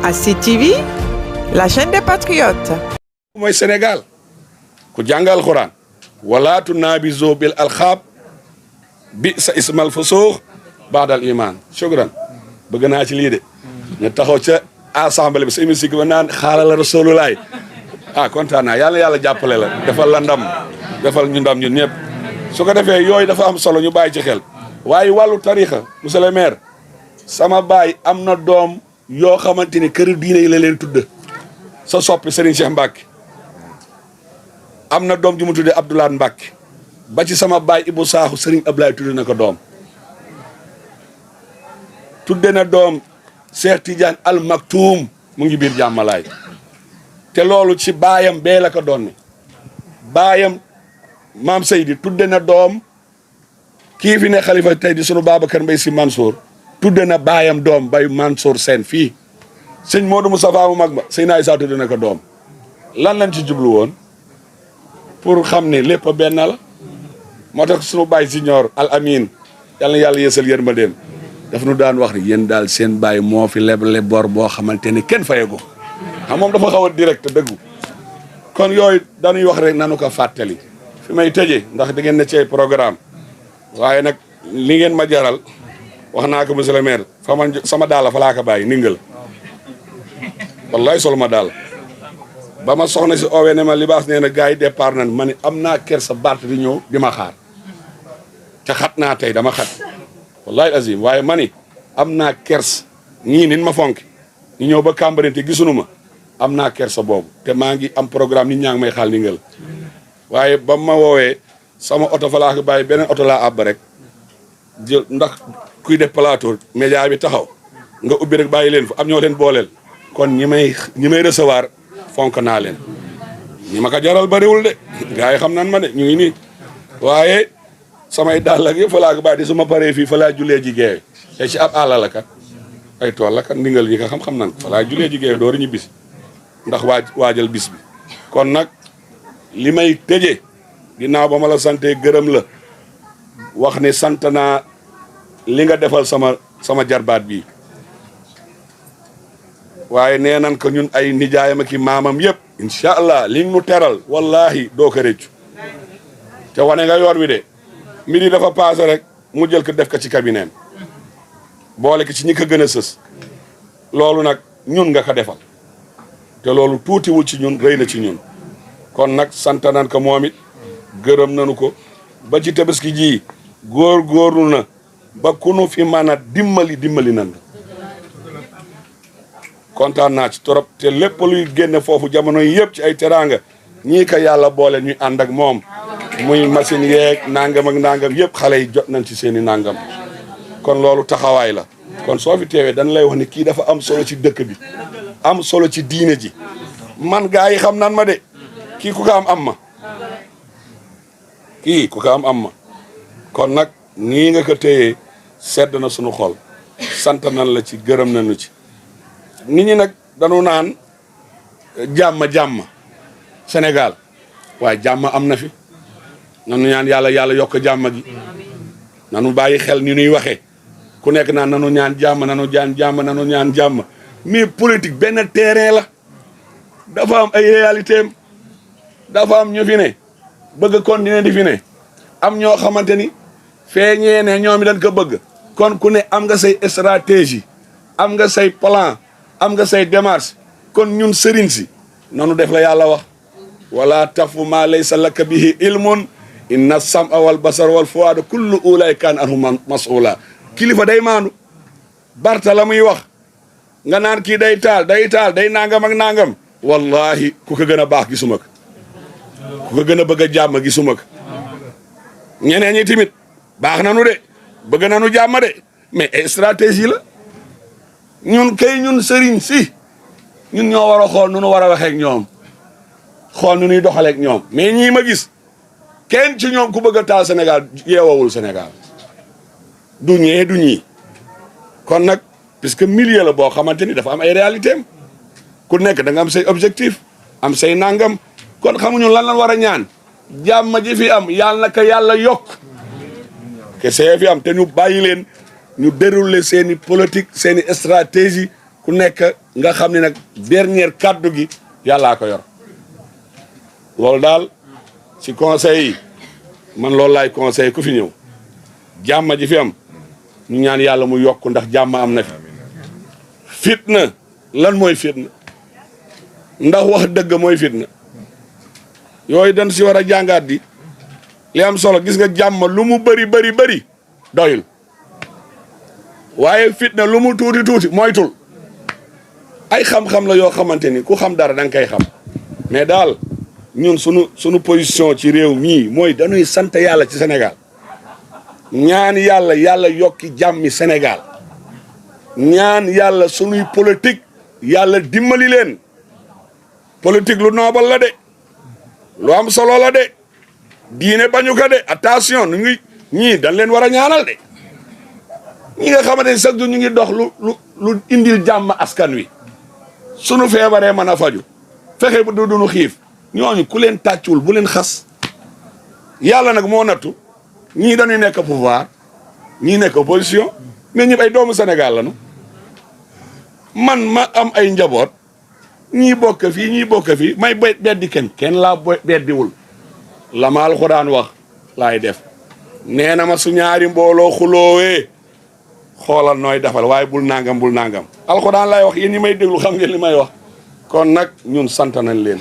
ASID TV, la chaîne des patriotes. mooy Sénégal ku jàngal Alxuraan wala tunaabizu bil alxaab bi sa ismal fusuux baadal iman shukran bëgg naa ci lii de ñu taxaw ca assemblée bi sa émission ba naan xaalal rasulullaay kontaan naa yàlla jàppale la defal la ndam defal ñu ndam ñun ñëpp su ko defee yooyu dafa am solo ñu bàyyi ci xel waaye wàllu tarixa monsieur le maire sama baay am na doom yoo xamante ni kër diine yi la leen tudd sa soppi Serigne Cheikh Mbacke am na doom ju mu tuddee Abdoulaye Mbacke ba ci sama baay Ibou Saaxu Serigne Ablaye tudde na ko doom tudde na doom Cheikh Tidiane Al Maktoum mu ngi biir jàmmalaay te loolu ci baayam bee la ko doon baayam maam Seydi tudde na doom kii fi ne xalifa tey di sunu Babacar Mbaye Sy Mansour tudde na baayam doom bay Mansour Sène fii sëñ Modou Moustapha mu mag ba sëñ naa Issa tudde na ko doom lan lañ ci jublu woon pour xam ne lépp benn la moo tax sunu baay Signor Al Amin yàlla na yàlla yeesal yërmandeem daf nu daan wax ni yéen daal seen baay moo fi leble bor boo xamante ni kenn fayagu xam moom dafa xaw a direct dëggu kon yooyu dañuy wax rek nanu ko fàttali fi may tëjee ndax da ngeen ne ci ay programme waaye nag li ngeen ma jaral wax naa ko monsieur le maire fa man sama daal fa laa ko bàyyi ningal wallaay sol ma daal ba ma soxna si oowee ne ma libaas nee na gars yi départ nan ma ne am naa ker sa Bart di ñëw di ma xaar ca xat naa tey dama xat wallahi azim waaye ma ni am naa kers ñii nin ma fonk ñu ñëw ba Cambérène te gisunu ma am naa kersa boobu te maa ngi am programme nit ñaa ngi may xaal ni ngel waaye ba ma woowee sama oto fa laa ko bàyyi beneen oto laa àbb rek jël ndax kuy def plateau média bi taxaw nga ubbi rek bàyyi leen fa am ñoo leen booleel kon ñi may recevoir fonk naa leen ñi ma ko jaral bariwul de gars yi xam nan ma de ñu ngi nii waaye samay dàll ak yëpp fa laa ko bàyyi di su ma paree fii fa laa julee ji geewe te ci ab àll la kat ay tool la kat ndingal ñi ko xam nan fa laa julee ji geewe dooru ñu bis ndax waajal bis bi kon nag li may tëjee ginnaaw ba ma la sante gërëm la wax ne sant naa li nga defal sama jarbaat bi waaye nee nan ko ñun ay nijaayam ak i maamam yëpp incha allah li nu teral wallahi doo ko rëccu te wane nga yoon wi de mbir yi dafa paase rek mu jël ko def ko ci cabinet boole ko ci ñi ko gën a sës loolu nag ñun nga ko defal te loolu tuutiwul ci ñun rëy na ci ñun kon nag sant nan ko moom it gërëm nanu ko ba ci tabaski ji góorgóorlu na ba ku nu fi mën a dimbali nan kontaan naa ci trop te lépp luy génne foofu jamono yi yëpp ci ay teraanga ñii ko yàlla boole ñuy ànd ak moom muy machine yeeg nangam ak nangam yëpp xale yi jot nañ ci seen i nangam kon loolu taxawaay la kon soo fi teewee dañ lay wax ne kii dafa am solo ci dëkk bi am solo ci diine ji man gaa yi xam nan ma de kii ku ko am ma kii ku ko am ma kon nag nii nga ko téyee sedd na sunu xol sant nan la ci gërëm nañu ci nit ñi nag dañu naan jàmm Sénégal waaye jàmm am na fi nanu ñaan yàlla yokk jàmm gi nanu bàyyi xel ni ñuy waxee ku nekk naan nanu ñaan jàmm nanu ñaan jàmm mais politique benn terrain la dafa am ay réalité am dafa am ñu fi ne bëgg continuer di fi ne am ñoo xamante ni feeñee ne ñoom i dañ ko bëgg kon ku ne am nga say stratégie am nga say plan am nga say démarche kon ñun sëriñ si nanu def la yàlla wax wala tafu ma laysa laka bihi ilmun inna sam'a wal basar wal fuada kullu ulay kan anhu mas'ula kilifa day maandu Barta la muy wax nga naan kii day taal day nangam ak nangam wallahi ku ko gën a baax gisuma ko ku ko gën a bëgg a jàmm gisuma ko ñeneen ñi tamit baax nanu de bëgg nanu jàmm de mais stratégie la ñun sëriñ si ñun ñoo war a xool nu nu war a waxee ak ñoom xool nu ñuy doxalee ak ñoom mais ñii ma gis kenn ci ñoom ku bëgg a taal Sénégal yeewawul Sénégal du ñii kon nag puisque milieu la boo xamante ni dafa am ay réalité am ku nekk da nga am say objectif am say nangam kon xamuñu lan war a ñaan jàmm ji fi am yàlla na ko yàlla yokk ke see fi am te ñu bàyyi leen ñu dérouler seen i politique seen i stratégie ku nekk nga xam ne nag dernier kàddu gi yàllaa ko yor loolu daal ci conseil yi man loolu laay conseil ku fi ñëw jàmm ji fi am ñu ñaan yàlla mu yokk ndax jàmm am na fi fitna lan mooy fitna ndax wax dëgg mooy fitna yooyu dañ si war a jàngaat di li am solo gis nga jàmm lu mu bëri doyul waaye fitna lu mu tuuti moytul ay xam-xam la yoo xamante ni ku xam dara da nga koy xam mais daal ñun sunu position ci réew mii mooy dañuy sant yàlla ci Sénégal ñaan yàlla yokki jàmmi Sénégal ñaan yàlla sunuy politique yàlla dimbali leen politique lu noobal la de lu am solo la de diine bañu ko de attention ñu ngi ñii dañ leen war a ñaanal de ñi nga xamante ni chaque jour ñu ngi dox lu indil jàmm askan wi sunu feebaree mën a faju fexe bu du duñu xiif ñooñu ku leen tàccul bu leen xas yàlla nag moo nattu ñii dañuy nekk pouvoir ñii nekk opposition mais ñëpp ay doomu Sénégal lañu man ma am ay njaboot ñii bokk fii ñii bokk fii may beddi kenn laa beddiwul la ma alxuraan wax laay def nee na ma su ñaari mbooloo xuloowee xoolal nooy defal waaye bul nangam alxuraan laay wax yéen ñi may déglu xam ngeen li may wax kon nag ñun sant nañ leen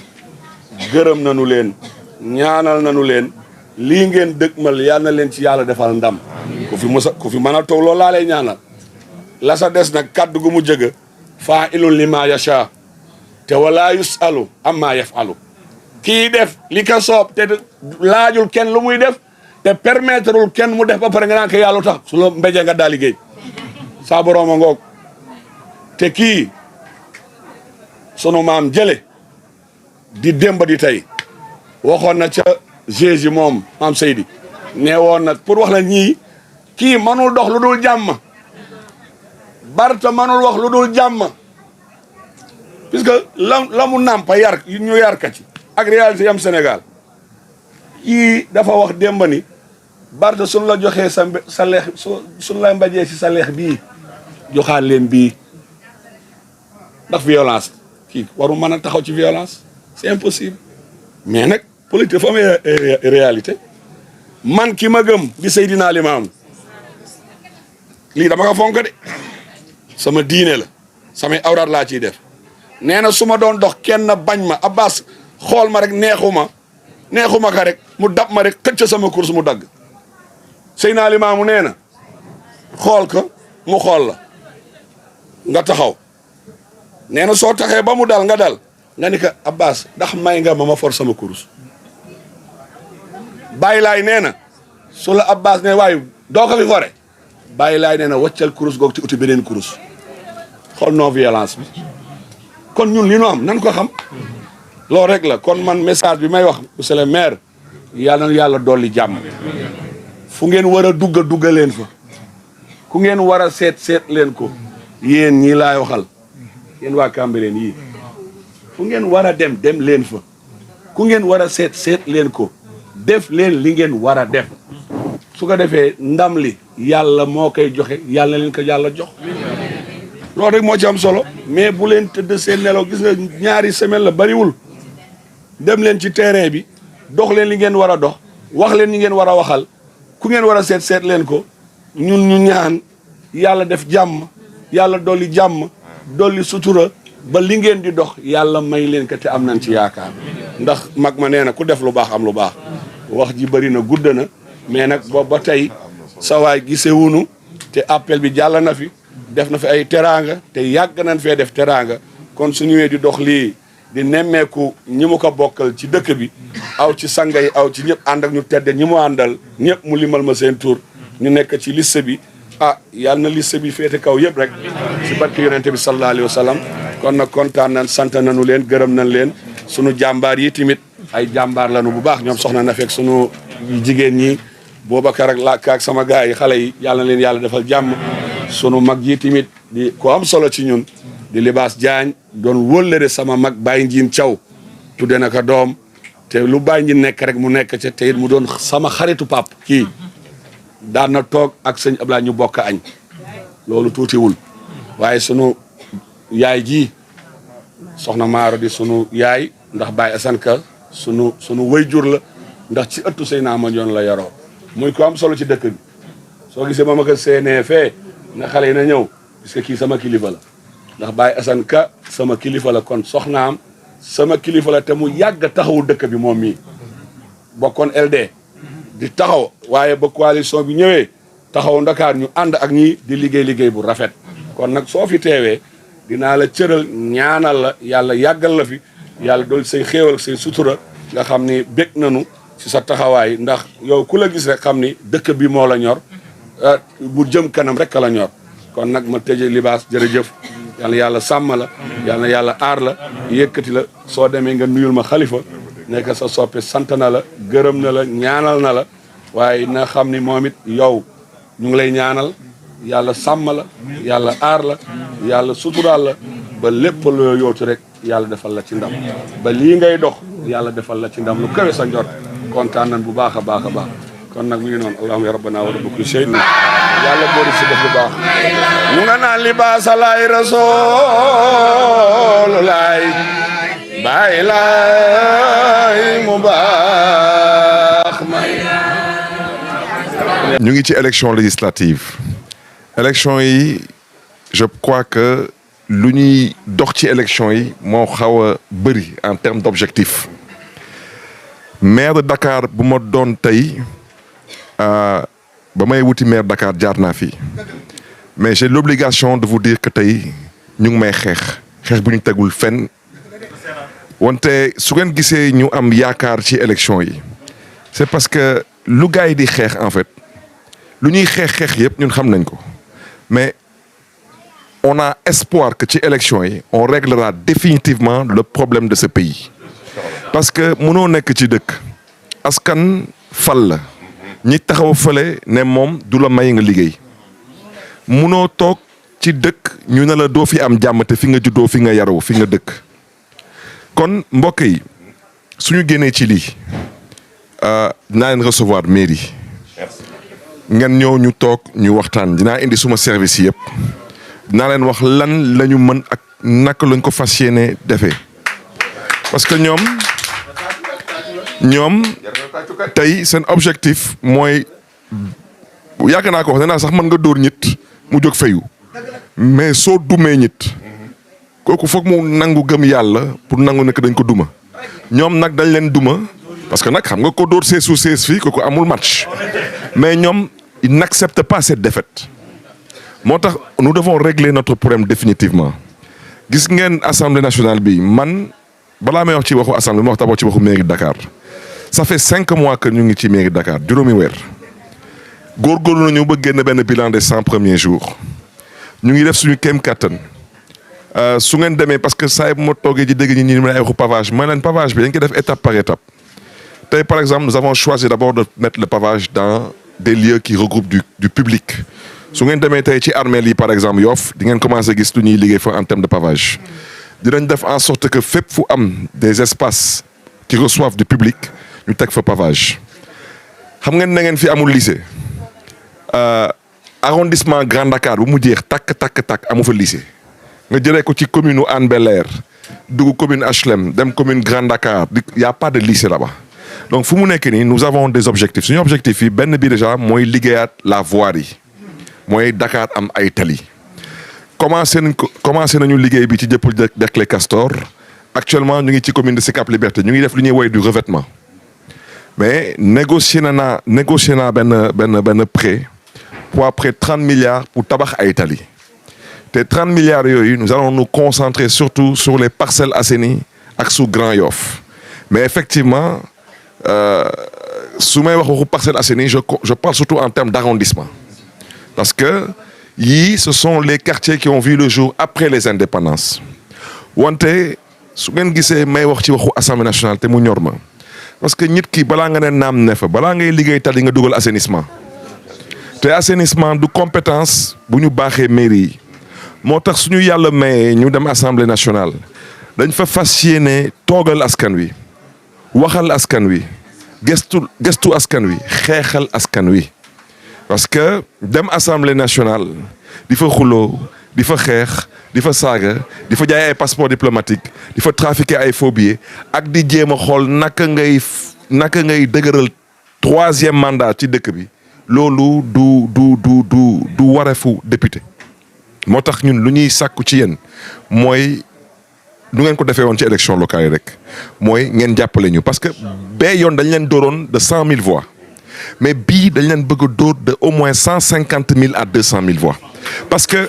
gërëm nañu leen ñaanal nañu leen lii ngeen dëgmal yal na leen ci yàlla defal ndam ku fi mën a toog loolu laa lay ñaanal la sa des nag kaddu gu mu jëga faa ilun li ma yasha te wala yusalu amma yafalu kii def li ka soob te laajul kenn lu muy def te permettrewul kenn mu def ba pare nga naan ko yàlla tax su la mbéjee nga daal liggéey saa borooma ngoog te kii sunu maam jële di démb di tey waxoon na ca Jésus moom maam Seydi nee woon na pour wax la ñii kii manul dox lu dul jàmm Barta manul wax lu dul jàmm puisque la mu nàmpa yar ñu yar ka ci ak réalité yam Sénégal kii dafa wax démb ni Barta suñ la joxee sa leex suñ la mbajee si sa leex bii joxaat leen bii ndax violence kii waru mën a taxaw ci violence c'est impossible mais nag politique dafa am réalité man ki ma gëm di Seydina Limaamu lii dama ko fonk de sama diine la samay awraat laa ciy def nee na su ma doon dox kenn bañ ma Abbas xool ma rek neexuma ka rek mu dab ma rek xëcc sama course mu dagg Seydina Limaamu nee na xool ko mu xool la nga taxaw nee na soo taxee ba mu dal nga ni ko Abbas ndax may nga ma for sama course Baye Laay nee na su la Abbas ne waaye doo ko fi fore Baye Laay nee na waccal course googu ci uti beneen course xool non violence bi kon ñun li nu am nan ko xam loolu rek la kon man message bi may wax monsieur le maire yàlla na yàlla dolli jàmm fu ngeen war a dugga leen fa ku ngeen war a seet leen ko yéen ñii laay waxal yéen waa Cambérène yii fu ngeen war a dem leen fa ku ngeen war a seet leen ko def leen li ngeen war a def su ko defee ndam li yàlla moo koy joxe yàlla leen ko yàlla jox loolu rek moo ci am solo mais bu leen tëdd seen nelaw gis nga ñaari semaine la bariwul dem leen ci terrain bi dox leen li ngeen war a dox wax leen li ngeen war a waxal ku ngeen war a seet leen ko ñun ñu ñaan yàlla def jàmm yàlla dolli jàmm dolli sutura ba li ngeen di dox yàlla may leen ko te am nañ ci yaakaar ndax mag ma nee na ku def lu baax am lu baax wax ji bëri na gudd na mais nag boobu ba tey sawaay gisewunu te appel bi jàll na fi def na fi ay teraanga te yàgg nañ fee def teraanga kon su ñëwee di dox lii di nemmeeku ñi mu ko bokkal ci dëkk bi aw ci sanga yi aw ci ñëpp ànd ak ñu tedde ñi mu àndal ñëpp mu limal ma seen tur ñu nekk ci liste bi yàlla na liste bi féete kaw yëpp rek si barke yonente bi sallallahu alayhi wa sallam kon nag kontaan nañ sant nañu leen gërëm nañ leen sunu jàmbaar yi tamit ay jàmbaar lañu bu baax ñoom soxna na fekk sunu jigéen ñi Boubacar ak Laka ak sama gars yi xale yi yàlla na leen yàlla defal jàmm sunu mag ji tamit di ko am solo ci ñun di Libaas Jaañ doon wóllëre sama mag Baye Njiin Thiaw tudde na ko doom te lu Baye Njiin nekk rek mu nekk ca te it mu doon sama xaritu pap kii daan na toog ak sëñ Ablaye ñu bokk añ loolu tuutiwul waaye sunu yaay ji soxna Maaro di sunu yaay ndax Baye Assane Ka sunu wayjur la ndax ci ëttu Seydina Mandione la yaroo muy ko am solo ci dëkk bi soo gisee ma ko séenee fee na xale yi na ñëw parce que kii sama kilifa la ndax Baye Assane Ka sama kilifa la kon soxnaam sama kilifa la te mu yàgg taxawu dëkk bi moom mii bokkoon LD di taxaw waaye ba coalition bi ñëwee taxaw Ndakaar ñu ànd ak ñi di liggéey bu rafet kon nag soo fi teewee dinaa la cëral ñaanal la yàlla yàggal la fi yàlla dool say xéewal say sutura nga xam ni bég nañu ci sa taxawaay ndax yow ku la gis rek xam ni dëkk bi moo la ñor bu jëm kanam rek la ñor kon nag ma tëjee libaas jërëjëf yàlla yàlla sàmm la yàlla yàlla aar la yëkkati la soo demee nga nuyul ma xalifa nekk sa soppe sant na la gërëm na la ñaanal na la waaye na xam ni moom it yow ñu ngi lay ñaanal yàlla sàmm la yàlla aar la yàlla suturaal la ba lépp loo yootu rek yàlla defal la ci ndam ba lii ngay dox yàlla defal la ci ndam lu kawe sa njort kontaan nañ bu baax a baax a baax kon nag mi ngi noonu allahumma ya rabbana wa rabbu kulli shay yàlla boori si def lu baax ñu nga naan libaasa laay rasoolu laay bàyyi laay mu baax may ñu ngi ci élection législative élection yi je crois que lu ñuy dox ci élection yi moo xaw a bëri en termes d'objectifs maire de Dakar bu ma doon tey ba may wuti maire Dakar jaar naa fi mais j'ai l'obligation de vous dire que tey ñu ngi may xeex bu ñu tegul fenn wante su ngeen gisee ñu am yaakaar ci élection yi c'est parce que lu gars yi di xeex en fait lu ñuy xeex yëpp ñun xam nañ ko mais on a espoir que ci élection yi on réglera définitivement le problème de ce pays parce que mënoo nekk ci dëkk askan fal la ñi taxaw fële ne moom du la may nga liggéey mënoo toog ci dëkk ñu ne la doo fi am jàmm te fi nga juddoo fi nga yaroo fi nga dëkk kon mbokk yi suñu génnee ci lii dinaa leen recevoir mairie ngeen ñëw ñu toog ñu waxtaan dinaa indi suma service yëpp dinaa leen wax lan la ñu mën ak naka lañ ko fas yéene defee parce que ñoom tey seen objectif mooy yàgg naa ko wax nee naa sax mën nga dóor ñit mu jóg fayu mais soo dumee ñit kooku foog mu nangu gëm yàlla pour nangu nekk dañ ko duma ñoom nag dañ leen duma parce que nag xam nga ko dóor 16 fii kooku amul match mais ñoom ils n'acceptent pas cette défaite moo tax nous devons régler notre problème définitivement gis ngeen assemblée nationale bi man balaa may wax ci waxu assemblée ma wax d'abord ci waxu mairie de Dakar ça fait 5 mois que ñu ngi ci mairie de Dakar juróomi weer góorgóorlu nañu ba génn benn bilan des 100 premiers jours ñu ngi def suñu kéem kattan su ngeen demee parce que saa yi bu ma toogee ji dégg ñi ay waxu pavage ma leen pavage bi dañ koy def étape par étape tey par exemple nous avons choisi d'abord de mettre le pavage dans des lieux qui regroupent du public su ngeen demee tey ci armeel yi par exemple Yoff di ngeen commencer gis lu ñuy liggéey fa en termes de pavage dinañ def en sorte que fépp fu am des espaces qui reçoivent du public ñu teg fa pavage xam ngeen na ngeen fi amul lycée arrondissement Grand Dakar bu mu jeex takk amu fa lycée nga jëlee ko ci commune u Hann Bel-Air dugg commune HLM dem commune Grand Dakar y a pas de lycée là-bas donc fu mu nekk nii nous avons des objectifs suñu objectif yi benn bi déjà mooy liggéeyaat la voirie mooy Dakar am ay tali commencé nañu liggéey bi ci jëppal Derklé Castor actuellement ñu ngi ci commune de Sicap Liberté ñu ngi def lu ñuy woy du revêtement mais négocier naa benn prêt pour après 30 milliards pour tabax ay tali te 30 milliards yooyu nous allons nous concentrer surtout sur les Parcelles Assainies ak su Grand Yoff mais effectivement su may wax waxu Parcelles Assainies je parle surtout en termes d'arrondissement parce que yii ce sont les quartiers qui ont vu le jour après les indépendances wante su ngeen gisee may wax ci waxu Assemblée nationale te mu ñor ma parce que nit ki balaa nga ne naam ne fa balaa ngay liggéey tali nga dugal assainissement te assainissement du compétence bu ñu baaxee mairie yi moo tax suñu yàlla mayee ñu dem Assemblée nationale dañ fa fas yéene toogal askan wi waxal askan wi gestu askan wi xeexal askan wi parce que dem Assemblée nationale di fa xuloo di fa xeex di fa saaga di fa jaay ay passeport diplomatique di fa trafiquer ay faux billets ak di jéem a xool naka ngay dëgëral 3e mandat ci dëkk bi loolu du wareefu député moo tax ñun lu ñuy sàkku ci yéen mooy lu ngeen ko defee woon ci élection locale yi rek mooy ngeen jàppale ñu parce que bee yoon dañ leen dooroon de 100 000 voix mais bii dañ leen bëgg a dóor de au moins 150 000 à 200 000 voix parce que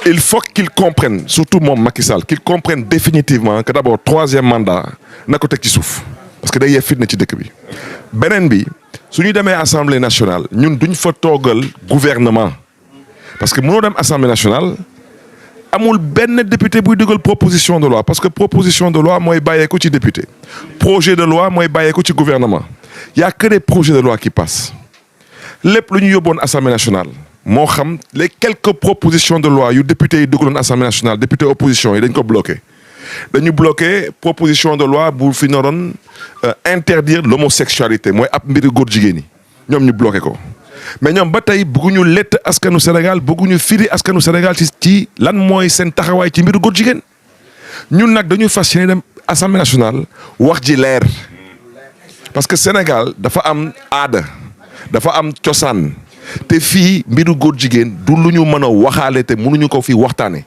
il faut qu'ils comprennent surtout moom Macky Sall qu'ils comprennent définitivement que d'abord 3e mandat na ko teg ci suuf parce que day yee fitna ci dëkk bi beneen bi su ñu demee assemblée nationale ñun duñ fa toogal gouvernement parce que mënoo dem assemblée nationale amul benn député buy dugal proposition de loi parce que proposition de loi mooy bàyyeeko ci député projet de loi mooy bàyyeeko ci gouvernement y a que des projets de loi qui passent lépp lu ñu yóbboon assemblée nationale moo xam les quelques propositions de loi yu député yi dugaloon assemblée nationale député opposition yi dañ ko bloqué dañu bloqué proposition de loi bu fi naroon interdire l'homosexualité mooy ab mbiri góor jigéen ñi ñoom ñu bloqué ko mais ñoom ba tey bëgguñu lett askanu Sénégal bëgguñu firi askanu Sénégal ci lan mooy seen taxawaay ci mbiru góor jigéen ñun nag dañu fas yéene dem assemblée nationale wax ji leer parce que Sénégal dafa am aada dafa am cosaan te fii mbiru góor jigéen du lu ñu mën a waxaale te mënuñu ko fi waxtaane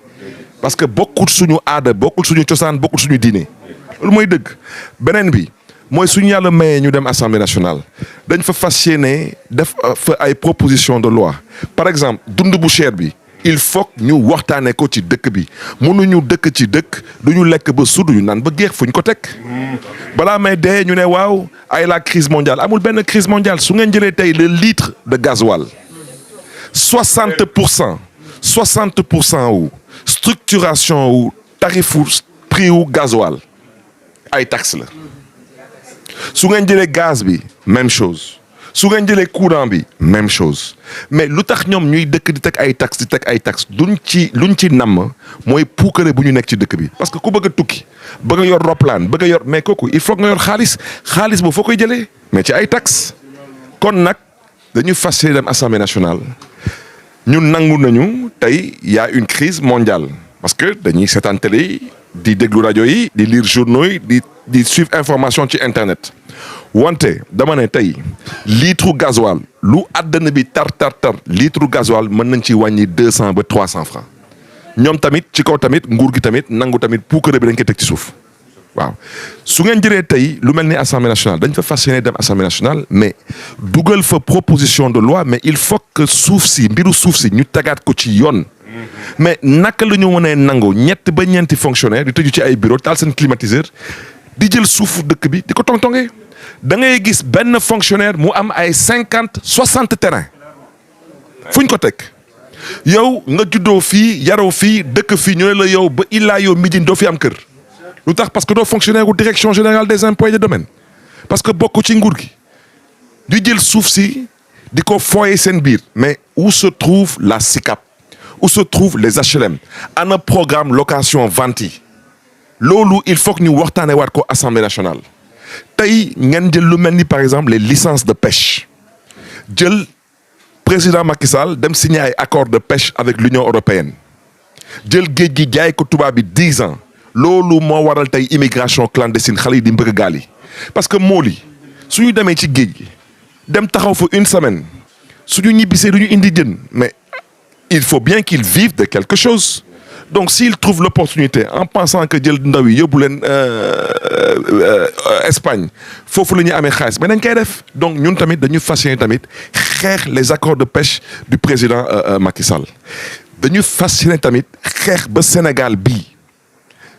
parce que bokkul suñu aada bokkul suñu cosaan bokkul suñu diine loolu mooy dëgg beneen bi mooy suñu yàlla mayee ñu dem assemblée nationale dañ fa fas yéene def fa ay proposition de loi par exemple dund bu cher bi il faut ñu waxtaane ko ci dëkk bi mënuñu dëkk ci dëkk duñu lekk ba sudd ñu naan ba géex fuñ ko teg balaa may dee ñu ne waaw ay la crise mondiale amul benn crise mondiale su ngeen jëlee tey le litre de gasoil 60% wu structuration wu tarifu prix wu gasoil ay taxe la su ngeen jëlee gaz bi même chose su ngeen jëlee courant bi même chose mais lu tax ñoom ñuy dëkk di teg ay taxes luñ ci namm mooy puukare bu ñu nekk ci dëkk bi parce que ku bëgg a tukki bëgg a yor roplaan bëgg a yor mais kooku il faut nga yor xaalis boo foo koy jëlee mais ci ay taxes kon nag dañu fas yéene dem assemblée nationale ñun nangu nañu tey y a une crise mondiale parce que dañuy seetaan télé yi di déglu rajo yi di lire journaux yi di suivre information ci internet wante dama ne tey litre gasoil lu àddina bi tar litre gasoil mën nañ ci wàññi 200 ba 300 francs ñoom tamit ci kaw tamit nguur gi tamit nangu tamit puukare bi dañ koy teg ci suuf waaw su ngeen jëree tey lu mel ni assemblée nationale dañ fa fas yéene dem assemblée nationale mais dugal fa proposition de loi mais il faut que mbiru suuf si ñu tagaat ko ci yoon mais naka la ñu mënee nangu ñett ba ñeenti fonctionnaire di tëju ci ay bureau taal seen climatiseur di jël suufu dëkk bi di ko tongtongee da ngay gis benn fonctionnaire mu am ay 60 terrain fuñ ko teg yow nga juddoo fii yaroo fii dëkk fii ñu ne la yow ba illaa yow midin doo fi am kër lu tax parce que doo fonctionnaire wu direction générale des impôts et des domaines parce que bokk ci nguur gi di jël suuf si di ko fooye seen biir mais où se trouve la SICAP où se trouvent les HLM ana programme location vente yi loolu il faut que ñu waxtaanee waat ko assemblée nationale tey ngeen jël lu mel ni par exemple les licences de pêche jël président Macky Sall dem signer ay accord de pêche avec l'Union européenne jël géej gi jaay ko tubaab bi 10 ans loolu moo waral tey immigration clandestine xale yi di mbëgg gaal yi parce que mool yi suñu demee ci géej gi dem taxaw fa une semaine suñu ñibbisee du ñu indi jën mais il faut bien qu'ils vivent de quelque chose donc s'ils trouvent l'opportunité en pensant que jël ndaw yi yóbbu leen Espagne foofu la ñuy amee xaalis mais dañ koy def donc ñun tamit dañu fas yéene tamit xeex les accords de pêche du président Macky Sall dañu fas yéene tamit xeex ba Sénégal bii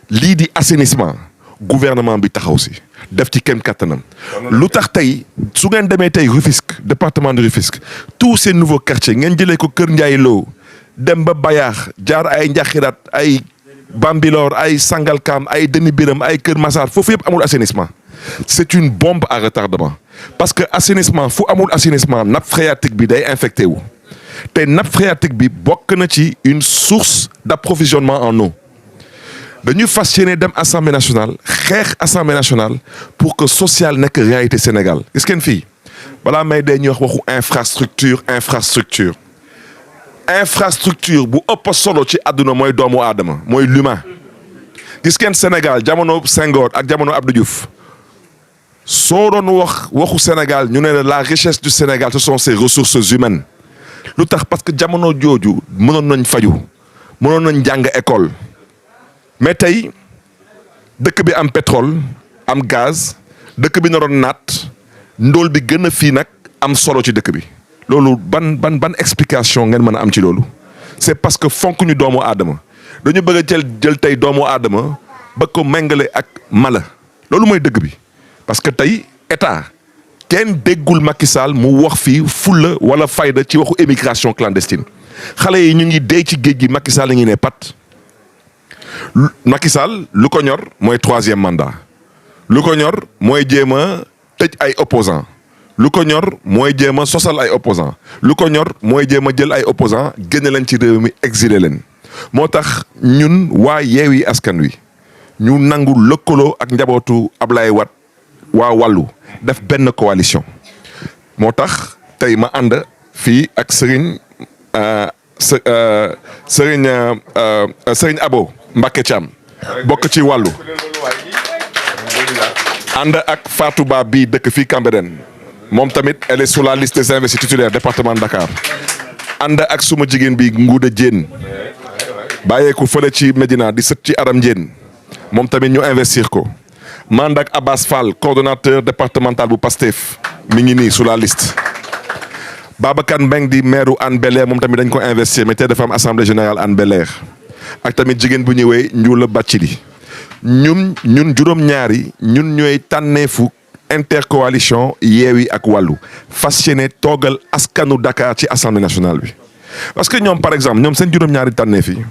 lii di assainissement gouvernement bi taxaw si def ci kem kattanam lu tax tey su ngeen demee tey Rufisque département de Rufisque tous ces nouveaux quartiers ngeen jëlee ko Kër Ndiaye Lo dem ba Bayaax jaar ay Njaxiraat ay Bambilor ay Sangalkam ay Deni Biram ay Kër Massar foofu yëpp amul assainissement c'est une bombe à retardement parce que assainissement fu amul assainissement nappe phréatique bi day infecté wu te nappe phréatique bi bokk na ci une source d'approvisionnement en eau dañuy fas yéene dem assemblée nationale xeex assemblée nationale pour que social nekk réalité Sénégal gis ngeen fii balaa may dee ñuy wax waxu infrastructure infrastructure bu ëpp solo ci àdduna mooy doomu aadama mooy l'humain gis ngeen Sénégal jamono Senghor ak jamono Abdou Diouf soo doon waxu Sénégal ñu ne la richesse du Sénégal ce sont ses ressources humaines lu tax parce que jamono jooju mënoon nañ faju mënoon nañ jàng école mais tey dëkk bi am pétrole am gaz dëkk bi naroon naat ndóol bi gën a fii nag am solo ci dëkk bi loolu ban explication ngeen mën a am ci loolu c'est parce que fonk ñu doomu aadama dañu bëgg a jël tey doomu aadama ba ko méngale ak mala loolu mooy dëgg bi parce que tey état kenn déggul Macky Sall mu wax fii fulla wala fayda ci waxu émigration clandestine xale yi ñu ngi dee ci géej gi Macky Sall la ngi ne pat Macky Sall lu ko ñor mooy 3e mandat lu ko ñor mooy jéem a tëj ay opposants lu ko ñor mooy jéem a sosal ay opposants lu ko ñor mooy jéem a jël ay opposants génne leen ci réew mi exilé leen moo tax ñun waa Yewwi Askan Wi ñu nangu lëkkaloo ak njabootu Ablaye Wade waa wàllu def benn coalition moo tax tey ma ànd fii ak Serigne Abo Mbacké Thiam bokk ci wàllu ànd ak Fatou Ba bii dëkk fii Cambérène moom tamit elle est sur la liste des investis titulaires département de Dakar ànd ak suma jigéen bi Ngouda Diène bàyyeeku fële ci Médina di sët ci Aram Diène moom tamit ñu investir ko man ak Abbas Fall coordonnateur départemental bu Pastef mi ngi nii sur la liste Babacar Mbeng di maire Hann Bel-Air moom tamit dañ ko investir mais tey dafa am assemblée générale Hann Bel-Air ak tamit jigéen bu ñëwee Ndioula Bathily ñun juróom-ñaari ñun ñooy tànneefu intercoalition Yewwi ak wàllu fas yéene toogal askanu Dakar ci assemblée nationale bi parce que ñoom par exemple ñoom seen juróom-ñaari tànneef yi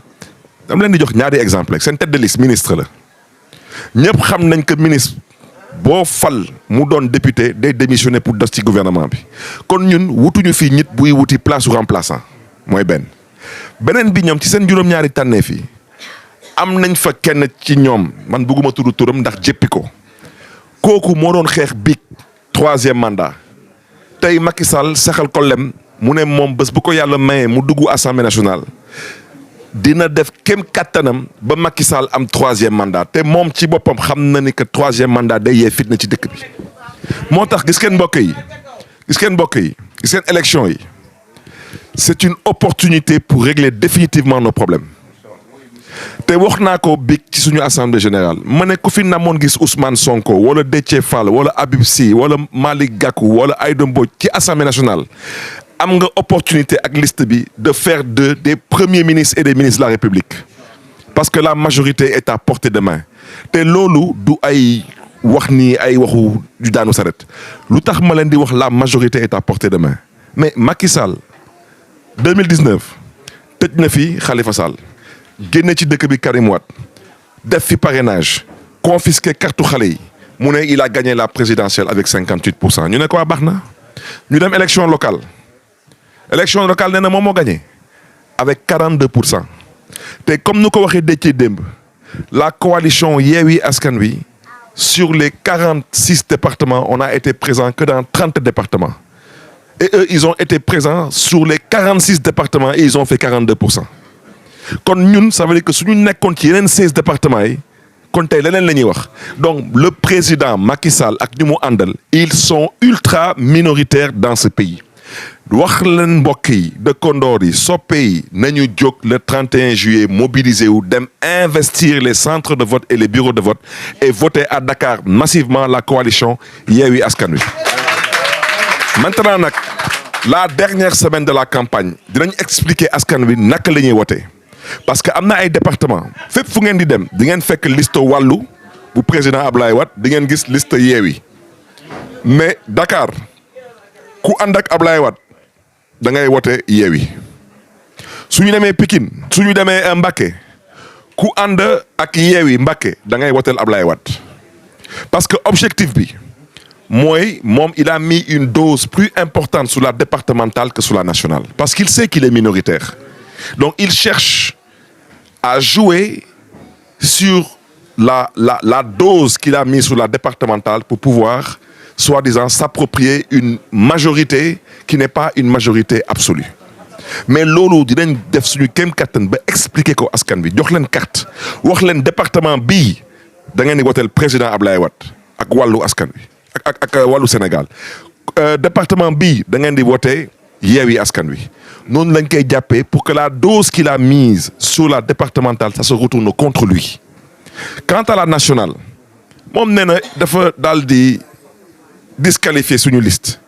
dama leen di jox ñaari exemple rek seen tête de liste ministre la ñëpp xam nañ que ministre boo fal mu doon député day démissionner pour des ci gouvernement bi kon ñun wutuñu fii nit buy wuti place su remplaçant mooy beneen bi ñoom ci seen juróom-ñaari tànneef yi am nañ fa kenn ci ñoom man bëgguma tudd turam ndax jéppi ko kooku moo doon xeex biig 3e mandat tey Macky Sall saxal ko lem mu ne moom bés bu ko yàlla mayee mu dugg assemblée nationale dina def kem kattanam ba Macky Sall am 3e mandat te moom ci boppam xam na ni que 3e mandat day yee fitna ci dëkk bi moo tax gis ngeen mbokk yi gis ngeen élection yi c'est une opportunité pour régler définitivement nos problèmes te wax naa ko big ci suñu assemblée générale ma ne ku fi namoon gis Ousmane Sonko wala Déthié Fall wala Habib Sy wala Malick Gakou wala Aïda Mbodj ci assemblée nationale am nga opportunité ak liste bi de faire d'eux des premiers ministres et des ministres de la République parce que la majorité est à portée de main te loolu du ay wax ni ay waxu du daanu saret lu tax ma leen di wax la majorité est à portée de main mais Macky Sall 2019 tëj na fi Khalifa Sall génne ci dëkk bi Karim Wade def fi parrainage confisqué carte xale yi mu ne il a gagné la présidentielle avec 58%. ñu ne ko baax na ñu dem élection locale nee na moom moo gagné avec 42%. te comme nu ko waxee Déthié démb la coalition Yewwi Askan Wi sur les 46 départements on a été présent que dans 30 départements et eux ils ont été présents sur les 46 départements et ils ont fait 42%. kon ñun ça veut dire que suñu nekkoon ci yeneen 16 départements yi kon tey leneen la ñuy wax donc le président Macky Sall ak ñu mu àndal ils sont ultra minoritaires dans ce pays wax leen mbokk yi dëkkandoor yi soppe yi nañu jóg le 31 juillet mobiliser wu dem investir les centres de vote et les bureaux de vote et voter à Dakar massivement la coalition Yewwi Askan Wi maintenant nag la dernière semaine de la campagne dinañ expliquer askan wi naka la ñuy wote parce que am na ay département fépp fu ngeen di dem di ngeen fekk liste wàllu bu président Ablaye Wade di ngeen gis liste Yewwi mais Dakar ku ànd ak Ablaye Wade da ngay wote Yewwi suñu demee Pikine suñu demee Mbacké ku ànd ak Yewwi Mbacké da ngay woteel Ablaye Wade parce que objectif bi mooy moom il a mis une dose plus importante sur la départementale que sur la nationale parce qu'il sait qu'il est minoritaire donc il cherche à jouer sur la dose qu'il a mise sur la départementale pour pouvoir soi-disant s'approprier une majorité qui n'est pas une majorité absolue mais loolu dinañ def suñu kéem kattan ba expliquer ko askan bi jox leen carte wax leen département bii da ngeen di woteel président Ablaye Wade ak wàllu askan bi ak wàllu Sénégal département bii da ngeen di wote Yewwi Askan Wi noonu lañ koy jàppee pour que la dose qu'il a mise sur la départementale ça se retourne contre lui. Quant à la nationale moom nee na dafa daal di disqualifier suñu liste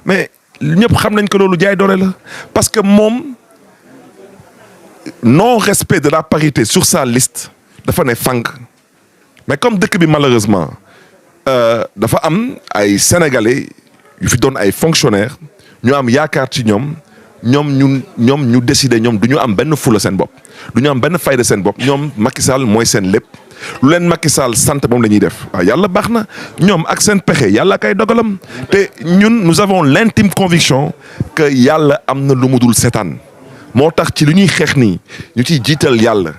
mais ñëpp xam nañ ko loolu jaay doole la parce que moom non respect de la parité sur sa liste dafa ne fang mais comme dëkk bi malheureusement dafa am ay sénégalais yu fi doon ay fonctionnaires ñu am yaakaar ci ñoom ñu décider ñoom du ñu am benn fula seen bopp du ñu am benn fayda seen bopp ñoom Macky Sall mooy seen lépp lu leen Macky Sall sant moom la ñuy def waaw yàlla baax na ñoom ak seen pexe yàlla kay dogalam te ñun nous avons l'intime conviction que yàlla am na lu mu dul seetaan moo tax ci lu ñuy xeex nii ñu ciy jiital yàlla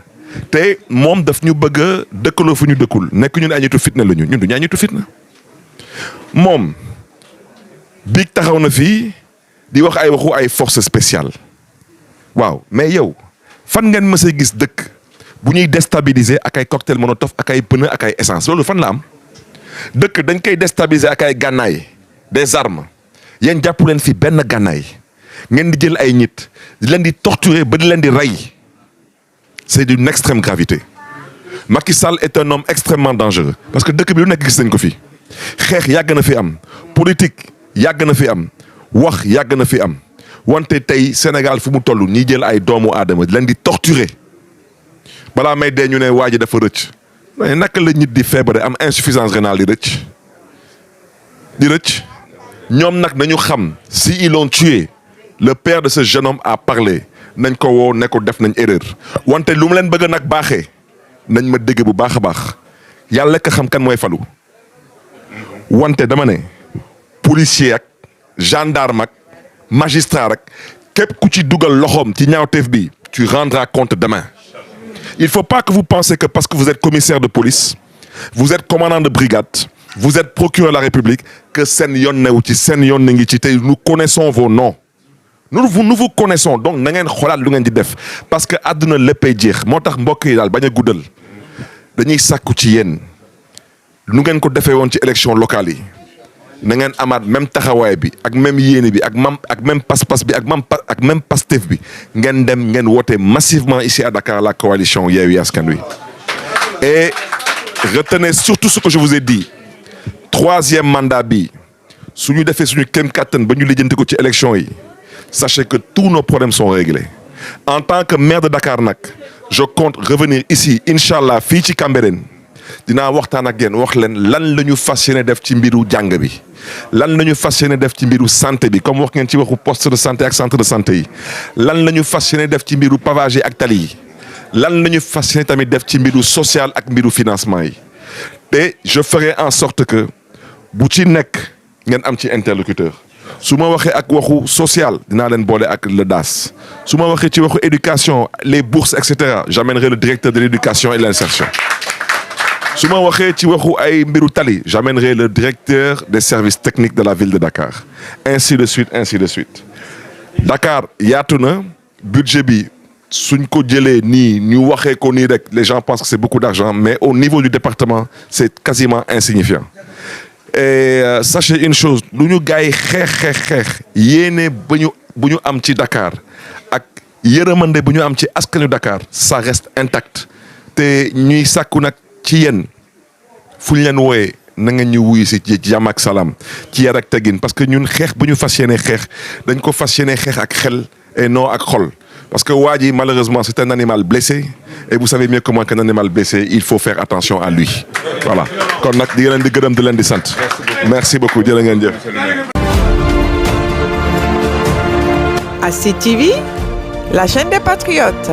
te moom daf ñu bëgg a dëkkaloo fu ñu dëkkul nekk ñun ay nitu fitna la ñun du ñu ay nitu fitna moom biig taxaw na fii di wax ay waxu ay force spéciale waaw mais yow fan ngeen mës a gis dëkk bu ñuy déstabiliser ak ay cocktail molotov ak ay pneu ak ay essence loolu fan la am dëkk dañ koy déstabiliser ak ay gànnaay des armes yéen jàpp leen fi benn gànnaay ngeen di jël ay nit di leen di torturer ba di leen di rey c'est d'une extrême gravité Macky Sall est un homme extrêmement dangereux parce que dëkk bi lu nekk gis nañ ko fi xeex yàgg na fi am politique yàgg na fi am wax yàgg na fi am wante tey Sénégal fu mu toll ñi jël ay doomu aadama di leen di torturer balaa may dee ñu ne waa ji dafa rëcc mais naka la nit di feebare am insuffisance rénale di rëcc ñoom nag nañu xam si ils l'ont tué le père de ce jeune homme a parlé nañ ko woo ne ko def nañ erreur wante lu mu leen bëgg nag baaxee nañ ma dégg bu baax a baax yàlla ka xam kan mooy falu wante dama ne policier ak gendarme ak magistrat rek képp ku ci dugal loxoom ci ñaawteef bi tu rendras compte demain. Il faut pas que vous pensez que parce que vous êtes commissaire de police vous êtes commandant de brigade vous êtes procureur de la République que seen yoon newu ci seen yoon na ngi ci tey nous connaissons vos noms nous vous connaissons donc na ngeen xoolaat lu ngeen di def parce que àdduna léppay jeex moo tax mbokk yi daal bañ a guddal dañuy sàkku ci yéen nu ngeen ko defee woon ci élection locale yi na ngeen amaat même taxawaay bi ak même yéene bi ak même pas-pas bi ak même Pastef bi ngeen dem ngeen woote massivement ici à Dakar la coalition Yewwi Askan Wi et retenez surtout ce que je vous ai dit 3e mandat bi su ñu defee suñu kéem kattan ba ñu lijjanti ko ci élection yi sachez que tous nos problèmes sont réglés en tant que maire de Dakar nag je compte revenir ici inchallah fii ci Cambérène dinaa waxtaan ak yéen wax leen lan la ñu fas yéene def ci mbiru jàng bi lan la ñu fas yéene def ci mbiru santé bi comme wax ngeen ci waxu poste de santé ak centre de santé yi lan la ñu fas yéene def ci mbiru pavage yi ak tali yi lan la ñu fas yéene tamit def ci mbiru social ak mbiru financement yi te je ferai en sorte que bu ci nekk ngeen am ci interlocuteur su ma waxee ak waxu social dinaa leen boole ak le DAS su ma waxee ci waxu éducation les bourses et cetera j'amènerai le directeur de l'éducation et de l'insertion su ma waxee ci waxu ay mbiru tali j'amènerai le directeur des services techniques de la ville de Dakar ainsi de suite Dakar yaatu na budget bi suñ ko jëlee nii ñu waxee ko nii rek les gens pensent que c'est beaucoup d'argent mais au niveau du département c'est quasiment insignifiant et sachez une chose lu ñu gars yi xeex yéene bu ñu am ci Dakar ak yërëmande bu ñu am ci askanu Dakar ça reste intact te ñuy sàkku nag ci yéen fu ñu leen wooyee na nga ñu wuyu si ci jàmm ak salaam ci yar ak teggin parce que ñun xeex bu ñu fas yéene xeex dañ ko fas yéene xeex ak xel et non ak xol parce que waa ji malheureusement c'est un animal blessé et vous savez mieux que moi qu'un animal blessé il faut faire attention à lui voilà kon nag di leen di gërëm di leen di sant merci beaucoup jërë ngeen jëf. ASID TV, la chaîne des patriotes.